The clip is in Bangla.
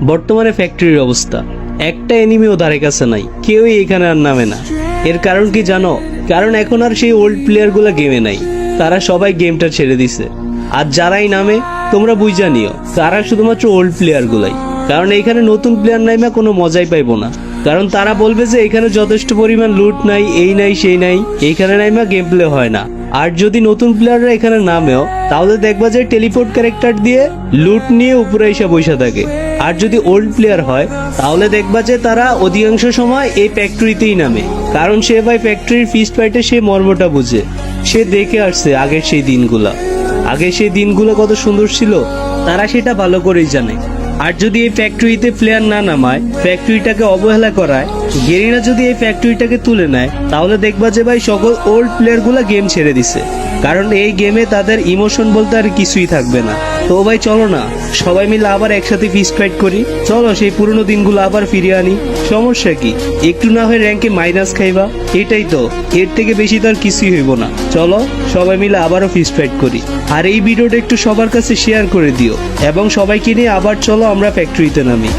বর্তমানে ফ্যাক্টরির অবস্থা, একটা এনিমিও ধারে কাছে নাই, কেউই এখানে আর নামে না। এর কারণ কি জানো? কারণ এখন আর সেই ওল্ড প্লেয়ারগুলো গেমে নাই, তারা সবাই গেমটা ছেড়ে দিছে। আর যারাই নামে তোমরা বুঝা নিও, তারা শুধুমাত্র ওল্ড প্লেয়ারগুলাই। কারণ এখানে নতুন প্লেয়ার নাইমা কোনো মজাই পাইবো না, কারণ তারা বলবে যে এখানে যথেষ্ট পরিমাণ লুট নাই, এই নাই সেই নাই, এইখানে নাইমা গেম প্লে হয় না। আর যদি নতুন প্লেয়াররা এখানে নামেও, তাহলে দেখবা যে টেলিপোর্ট ক্যারেক্টার দিয়ে লুট নিয়ে উপরে এসে বসে থাকে। আর যদি ওল্ড প্লেয়ার হয়, তাহলে দেখবা যে তারা অধিকাংশ সময় এই ফ্যাক্টরিতেই নামে, কারণ সে ভাই ফ্যাক্টরির ফিস্ট ফাইটে সে মর্মটা বুঝে, সে দেখে আসছে আগের সেই দিনগুলা। আগে সেই দিনগুলো কত সুন্দর ছিল, তারা সেটা ভালো করেই জানে। আর যদি এই ফ্যাক্টরিতে প্লেয়ার না নামায়, ফ্যাক্টরিটাকে অবহেলা করায়, গেরিনা যদি এই ফ্যাক্টরিটাকে তুলে নেয়, তাহলে দেখবা যে ভাই সকল ওল্ড প্লেয়ারগুলো গেম ছেড়ে দিছে, কারণ এই গেমে তাদের ইমোশন বলতে আর কিছুই থাকবে না। তো ভাই চলো না সবাই মিলে আবার একসাথে ফিস্ট ফাইট করি, চলো সেই পুরনো দিনগুলো আবার ফিরিয়ে আনি। সমস্যা কি, একটু না হয় র্যাঙ্কে মাইনাস খাইবা, এটাই তো, এর থেকে বেশি তো আর কিছুই হইব না। চলো সবাই মিলে আবারও ফিস্ট ফাইট করি। আর এই ভিডিওটা একটু সবার কাছে শেয়ার করে দিও, এবং সবাইকে নিয়ে আবার চলো আমরা ফ্যাক্টরিতে নামি।